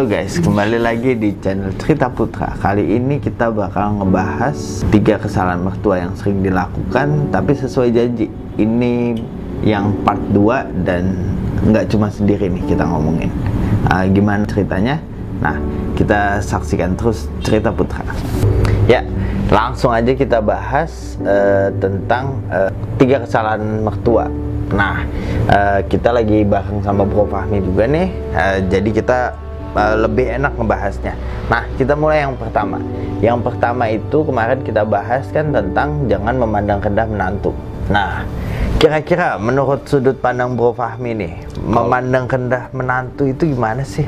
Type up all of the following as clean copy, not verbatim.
Halo guys, kembali lagi di channel Cerita Putra. Kali ini kita bakal ngebahas 3 kesalahan mertua yang sering dilakukan tapi sesuai janji. Ini yang part 2 dan nggak cuma sendiri nih kita ngomongin. Gimana ceritanya? Nah, kita saksikan terus Cerita Putra. Ya, langsung aja kita bahas tentang 3 kesalahan mertua. Nah, kita lagi bareng sama Bro Fahmi juga nih, jadi kita lebih enak ngebahasnya. Nah, kita mulai yang pertama. Yang pertama itu kemarin kita bahas kan tentang jangan memandang rendah menantu. Nah, kira-kira menurut sudut pandang Bro Fahmi nih, memandang rendah menantu itu gimana sih?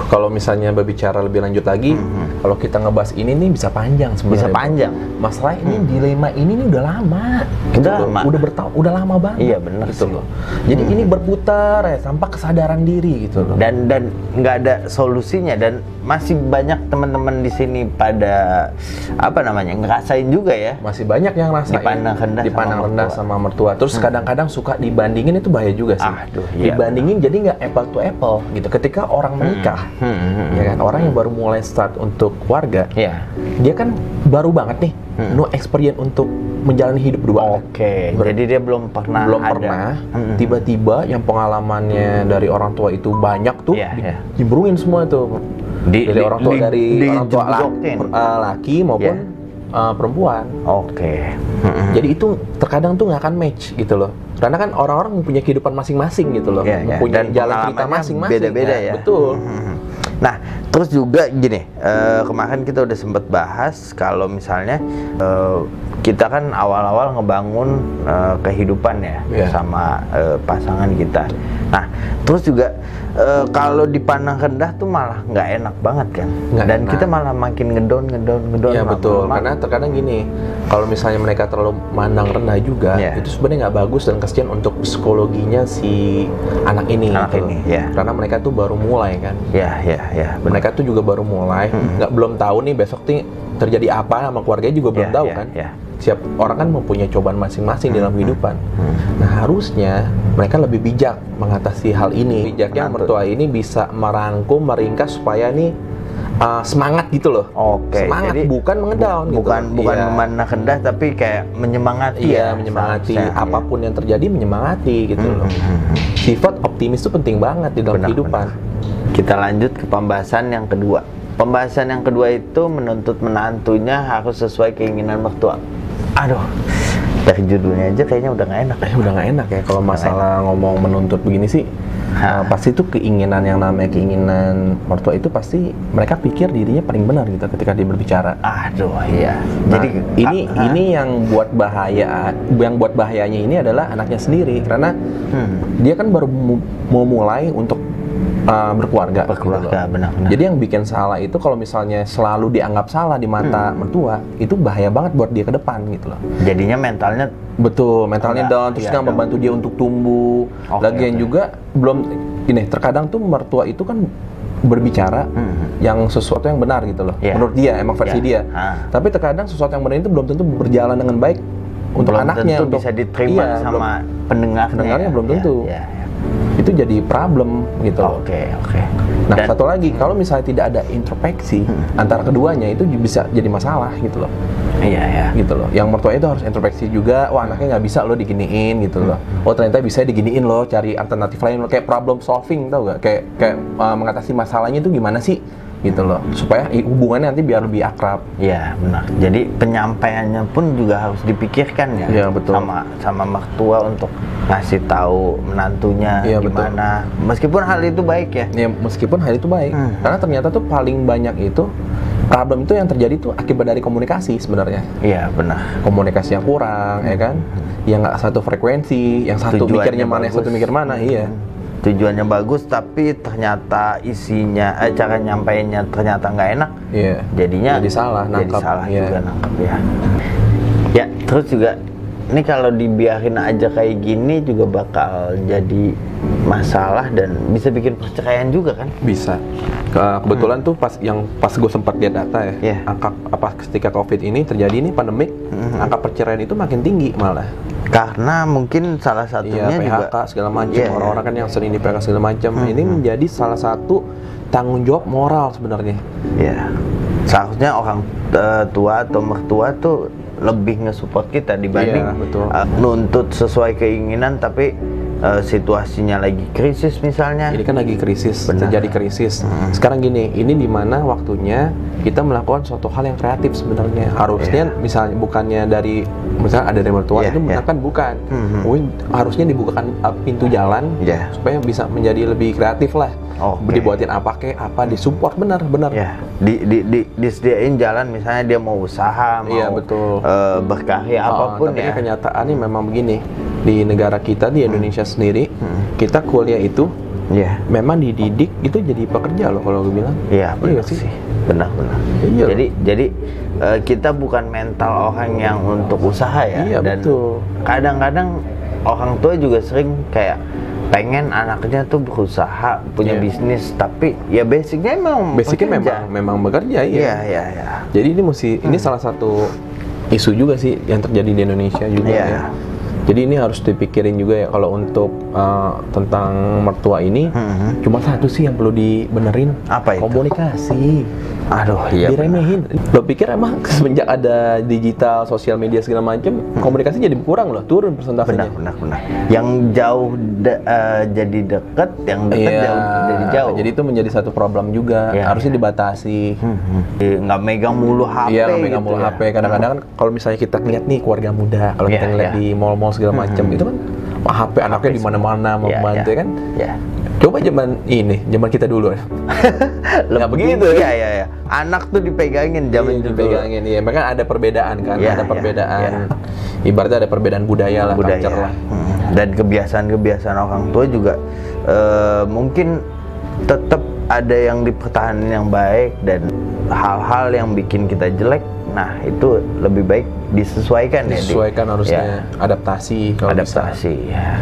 Kalau misalnya berbicara lebih lanjut lagi, kalau kita ngebahas ini nih bisa panjang sebenarnya. Bisa panjang. Masalah ini dilema ini nih udah lama. Udah lama banget. Iya benar gitu loh. Jadi ini berputar ya tanpa kesadaran diri gitu loh. Dan nggak ada solusinya dan masih banyak teman-teman di sini pada ngerasain juga ya. Masih banyak yang ngerasain dipandang rendah sama mertua. Terus kadang-kadang suka dibandingin, itu bahaya juga sih. Iya, dibandingin jadi nggak apple to apple gitu. Ketika orang menikah, ya kan, orang yang baru mulai start untuk keluarga, dia kan baru banget nih, no experience untuk menjalani hidup berdua. Jadi dia belum pernah. Tiba-tiba yang pengalamannya dari orang tua itu banyak tuh, dimbrungin semua tuh. Dari orang tua laki maupun perempuan. Jadi itu terkadang tuh nggak akan match gitu loh. Karena kan orang-orang mempunyai kehidupan masing-masing gitu loh, mempunyai jalan cerita masing-masing. Beda-beda ya. Betul. Nah, terus juga gini, kemarin kita udah sempet bahas kalau misalnya kita kan awal-awal ngebangun kehidupan ya sama pasangan kita. Nah, terus juga kalau dipandang rendah tuh malah nggak enak banget kan, dan kita malah makin ngedown. Iya betul, karena terkadang gini, kalau misalnya mereka terlalu mandang rendah juga, itu sebenarnya nggak bagus dan kasihan untuk psikologinya si anak ini. Karena mereka tuh baru mulai kan. Mereka tuh juga baru mulai, belum tahu nih besok nih terjadi apa sama keluarganya juga belum tahu kan. Setiap orang kan mempunyai cobaan masing-masing dalam kehidupan. Nah, harusnya mereka lebih bijak mengatasi hal ini. Bijaknya mertua ini bisa merangkum, meringkas supaya nih semangat gitu loh. Semangat, jadi bukan mengedown gitu. Bukan memandang rendah tapi kayak menyemangati. Menyemangati apapun yang terjadi, menyemangati gitu loh. Sifat optimis itu penting banget di dalam kehidupan. Kita lanjut ke pembahasan yang kedua. Pembahasan yang kedua itu menuntut menantunya harus sesuai keinginan mertua. Dari judulnya aja kayaknya udah nggak enak. Udah nggak enak ya kalau masalah ngomong menuntut begini sih. Pasti itu keinginan, yang namanya keinginan mertua itu pasti mereka pikir dirinya paling benar gitu ketika dia berbicara. Jadi ini yang buat bahayanya ini adalah anaknya sendiri, karena dia kan baru mau mulai untuk berkeluarga, benar. Jadi yang bikin salah itu kalau misalnya selalu dianggap salah di mata mertua, itu bahaya banget buat dia ke depan gitu loh. Jadinya mentalnya down, terus nggak membantu dia untuk tumbuh. Lagian juga belum ini, terkadang tuh mertua itu kan berbicara yang sesuatu yang benar gitu loh. Menurut dia, emang versi dia. Tapi terkadang sesuatu yang benar itu belum tentu berjalan dengan baik untuk anaknya, untuk bisa diterima sama pendengarnya belum tentu. Itu jadi problem gitu loh. Nah, satu lagi, kalau misalnya tidak ada introspeksi antara keduanya, itu bisa jadi masalah gitu loh. Gitu loh. Yang mertua itu harus introspeksi juga. Wah, anaknya nggak bisa loh diginiin gitu loh. Oh, ternyata bisa diginiin loh, cari alternatif lain loh. Kayak problem solving, tau gak? Kayak mengatasi masalahnya itu gimana sih? Gitu loh, supaya hubungannya nanti biar lebih akrab. Benar. Jadi penyampaiannya pun juga harus dipikirkan ya. Betul. Sama mertua untuk ngasih tahu menantunya gimana. Betul. Meskipun hal itu baik ya. Meskipun hal itu baik. Karena ternyata tuh paling banyak itu problem itu yang terjadi tuh akibat dari komunikasi sebenarnya. Benar. Komunikasi yang kurang, ya kan? Yang nggak satu frekuensi, yang satu mikirnya mana, yang satu mikir mana, tujuannya bagus tapi ternyata isinya cara nyampainya ternyata nggak enak, jadinya jadi salah, juga nangkep ya. Terus juga ini kalau dibiarin aja kayak gini juga bakal jadi masalah dan bisa bikin perceraian juga kan? Bisa. Kebetulan tuh pas gue sempat lihat data ya, angka ketika COVID ini terjadi nih pandemik, angka perceraian itu makin tinggi malah. Karena mungkin salah satunya PHK juga segala macam, orang-orang kan yang sering di PHK segala macam. Ini menjadi salah satu tanggung jawab moral sebenarnya. Iya. Seharusnya orang tua atau mertua tuh lebih nge-support kita dibanding nuntut sesuai keinginan tapi situasinya lagi krisis misalnya. Ini kan lagi krisis, terjadi krisis. Sekarang gini, ini dimana waktunya kita melakukan suatu hal yang kreatif sebenarnya. Harusnya misalnya bukannya dari misalnya ada dari mertua itu menekan bukan. Harusnya dibukakan pintu jalan supaya bisa menjadi lebih kreatif lah. Dibuatin apa disupport benar. Disediain jalan misalnya dia mau usaha, mau berkarya apapun tapi kenyataannya memang begini. Di negara kita di Indonesia sendiri, kita kuliah itu memang dididik itu jadi pekerja loh kalau gue bilang. Iya sih. Benar. Jadi kita bukan mental orang yang untuk usaha ya. Dan kadang-kadang orang tua juga sering kayak pengen anaknya tuh berusaha punya bisnis, tapi ya basicnya memang bekerja. Iya. Jadi ini salah satu isu juga sih yang terjadi di Indonesia juga ya. Jadi ini harus dipikirin juga ya kalau untuk tentang mertua ini. Cuma satu sih yang perlu dibenerin. Apa itu? Komunikasi. Aduh, diremehin. Lo pikir emang semenjak ada digital, sosial media segala macam, komunikasi jadi berkurang loh, turun persentasenya. Benar. Yang jauh jadi dekat, yang dekat jadi jauh. Jadi itu menjadi satu problem juga. Harusnya dibatasi. Nggak megang mulu HP. Iya, nggak megang mulu HP. Kadang-kadang kan kalau misalnya kita ngeliat nih keluarga muda, kalau kita ngeliat di mall-mall segala macam, itu kan HP anaknya di mana-mana mau membantu kan. Coba zaman kita dulu. Nggak begitu ya. Anak tuh dipegangin zaman itu. Dipegangin, iya. Makanya ada perbedaan kan, ada perbedaan. Ibaratnya ada perbedaan budaya lah, culture lah. Dan kebiasaan orang tua juga mungkin tetap ada yang dipertahankan yang baik dan hal-hal yang bikin kita jelek. Nah, itu lebih baik disesuaikan harusnya. Adaptasi ya.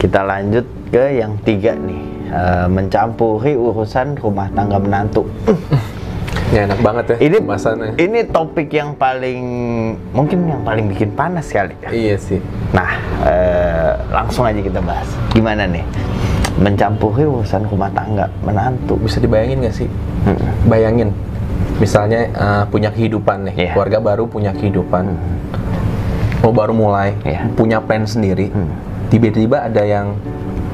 Kita lanjut ke yang 3 nih, mencampuri urusan rumah tangga menantu. Ya enak banget ya ini topik yang mungkin paling bikin panas kali. Iya sih. Nah, langsung aja kita bahas. Gimana nih mencampuri urusan rumah tangga menantu? Bisa dibayangin nggak sih? Bayangin misalnya punya kehidupan nih, keluarga baru punya kehidupan, baru mulai punya plan sendiri. Tiba-tiba ada yang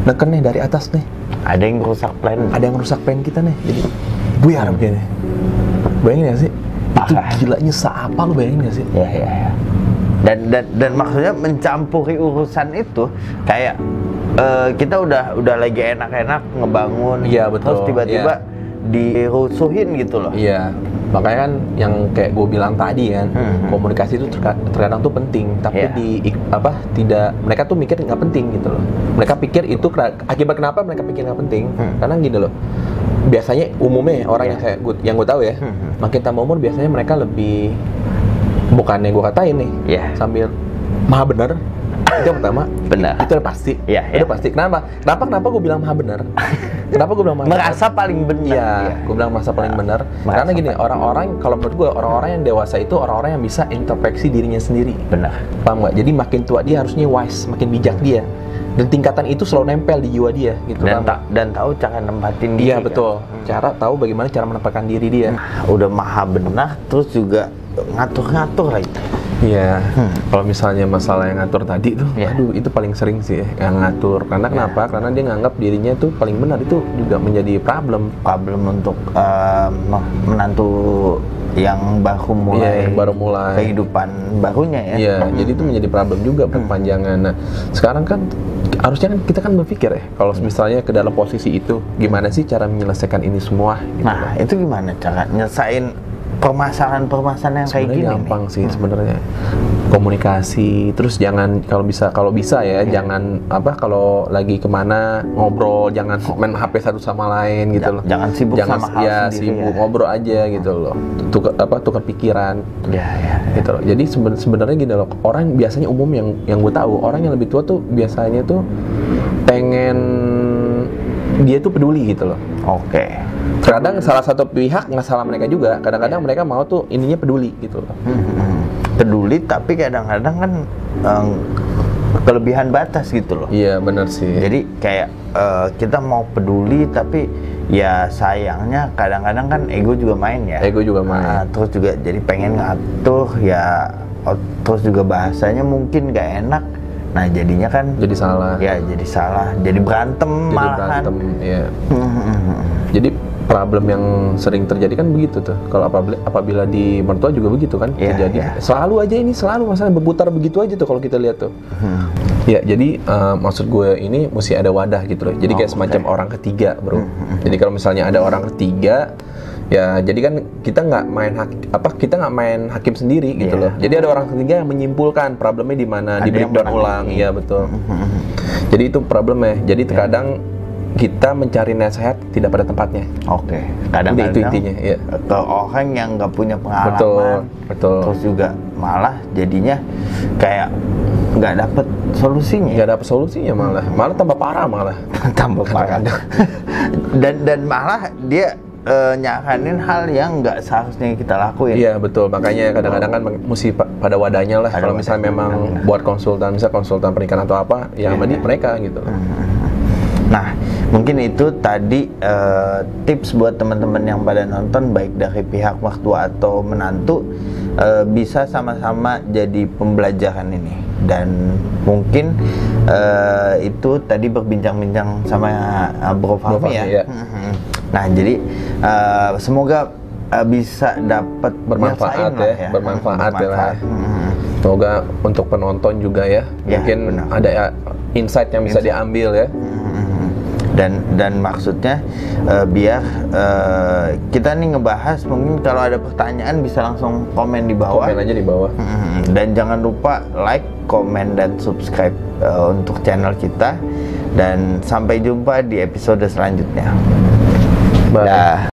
neken nih dari atas nih. Ada yang rusak plan kita nih. Jadi buyar begini. Bayangin gak sih? Itu gilanya seapa, lu bayangin gak sih? Iya. Dan maksudnya mencampuri urusan itu kayak kita udah lagi enak-enak ngebangun, terus tiba-tiba dirusuhin gitu loh. Iya. Makanya kan yang kayak gue bilang tadi kan, komunikasi itu terkadang tuh penting, tapi mereka tuh mikir nggak penting gitu loh. Mereka pikir itu akibat kenapa mereka pikir nggak penting? Karena gini loh, biasanya umumnya orang yang gue tahu ya, makin tambah umur biasanya mereka lebih, bukannya gue katain nih, sambil maha benar. Itu yang pertama, benar. Itu udah pasti. Udah pasti. Kenapa gue bilang maha benar? Kenapa gue bilang maha benar? Merasa paling benar. Gue bilang merasa paling benar. Karena gini, orang-orang kalau menurut gue orang-orang yang dewasa itu orang-orang yang bisa introspeksi dirinya sendiri. Benar. Paham nggak? Jadi makin tua dia harusnya wise, makin bijak dia. Dan tingkatan itu selalu nempel di jiwa dia gitu. Dan tahu cara nempatin diri. Iya betul. Tahu bagaimana cara menempatkan diri dia. Udah maha benar, terus juga ngatur-ngatur lagi. Iya, kalau misalnya masalah yang ngatur tadi tuh, aduh itu paling sering sih yang ngatur. Karena kenapa? Karena dia nganggap dirinya tuh paling benar, itu juga menjadi problem untuk menantu yang baru mulai kehidupan barunya ya. Iya, jadi itu menjadi problem juga perpanjangan. Nah, sekarang kan harusnya kan kita kan berpikir ya, kalau misalnya ke dalam posisi itu, gimana sih cara menyelesaikan ini semua? Gitu. Nah, itu gimana cara nyelesain permasalahan yang kayak gini? Gampang sih sebenarnya. komunikasi, terus jangan kalau bisa ya jangan kalau lagi kemana ngobrol jangan main HP satu sama lain gitu loh. Jangan sibuk sama hal sendiri, sibuk ngobrol aja gitu loh. Tukar pikiran. Gitu loh. Jadi sebenarnya gini loh, orang biasanya umum yang gue tahu, orang yang lebih tua tuh biasanya tuh pengen dia tuh peduli gitu loh. Kadang salah satu pihak nggak salah mereka juga. Kadang-kadang mereka mau tuh ininya peduli gitu loh. Peduli tapi kadang-kadang kan kelebihan batas gitu loh. Iya benar sih. Jadi kayak kita mau peduli tapi ya sayangnya kadang-kadang kan ego juga main ya. Ego juga main. Terus juga jadi pengen ngatur ya. Terus juga bahasanya mungkin gak enak. Nah jadinya kan jadi salah. Ya jadi salah. Jadi berantem malahan. Iya. Jadi problem yang sering terjadi kan begitu tuh. Kalau apabila di mertua juga begitu kan terjadi. Selalu aja ini masalah berputar begitu aja tuh kalau kita lihat tuh. Ya jadi maksud gue ini mesti ada wadah gitu loh. Jadi kayak semacam orang ketiga bro. Jadi kalau misalnya ada orang ketiga, ya jadi kan kita nggak main hakim sendiri gitu loh. Jadi ada orang ketiga yang menyimpulkan problemnya di mana, di breakdown ulang. Iya betul. Jadi itu problemnya. Jadi terkadang kita mencari nasihat tidak pada tempatnya. Kadang-kadang itu intinya. Ya. Ke orang yang nggak punya pengalaman. Betul. Terus juga malah jadinya kayak nggak dapet solusinya. Malah tambah parah tambah parah. dan malah dia nyaranin hal yang nggak seharusnya kita lakuin. Iya betul, makanya kadang-kadang kan mesti pada wadahnya lah. Kalau misalnya memang buat konsultan pernikahan atau apa, ya mereka gitu. Nah, mungkin itu tadi tips buat teman-teman yang pada nonton, baik dari pihak mertua atau menantu, bisa sama-sama jadi pembelajaran ini. Dan mungkin itu tadi berbincang-bincang sama Bro Fahmi ya. Nah, jadi semoga bisa dapat bermanfaat ya. Bermanfaat. Semoga untuk penonton juga ya. Mungkin ada insight yang bisa diambil ya. Dan maksudnya biar kita nih ngebahas, mungkin kalau ada pertanyaan bisa langsung komen di bawah. Komen aja di bawah. Dan jangan lupa like, komen, dan subscribe untuk channel kita. Dan sampai jumpa di episode selanjutnya. Bye.